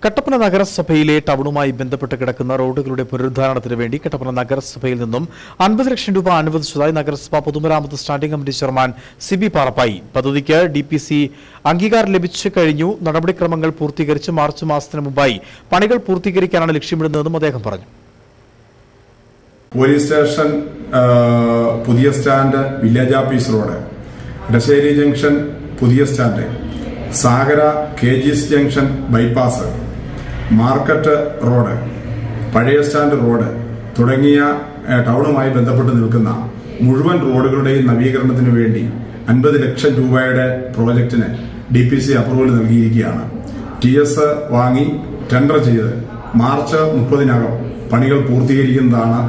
കട്ടപ്പന നഗരസഭയിലെ ടൗണുമായി ബന്ധപ്പെട്ട് കിടക്കുന്ന റോഡുകളുടെ പുനരുദ്ധാരണത്തിന് വേണ്ടി കട്ടപ്പന നഗരസഭയിൽ നിന്നും 50 ലക്ഷം രൂപ അനുവദിച്ചതായി നഗരസഭ പൊതുമരാമത്ത് standing committee chairman Sibi Parappayi. പദ്ധതിക്ക് DPC അംഗീകാരം ലഭിച്ചു കഴിഞ്ഞു. നടപടിക്രമങ്ങൾ പൂർത്തീകരിച്ച് മാർച്ച് മാസത്തിന് മുമ്പായി പണികൾ പൂർത്തീകരിക്കാനാണ് ലക്ഷ്യമിടുന്നതെന്നും അദ്ദേഹം പറഞ്ഞു. പോലീസ് സ്റ്റേഷൻ, പുതിയ stand, village office road, Edasseri junction, പുതിയ stand, Sagara KGS junction bypass, market road, പഴയ സ്റ്റാൻഡ് റോഡ് തുടങ്ങിയ ടൗണുമായി ബന്ധപ്പെട്ട് നിൽക്കുന്ന മുഴുവൻ റോഡുകളുടെയും നവീകരണത്തിന് വേണ്ടി 50 ലക്ഷം രൂപയുടെ പ്രോജക്റ്റിന് DPC അപ്രൂവൽ നൽകിയിരിക്കുകയാണ്. TS വാങ്ങി ടെൻഡർ ചെയ്ത് മാർച്ച് 30-നകം പണികൾ പൂർത്തീകരിക്കുന്നതാണ്.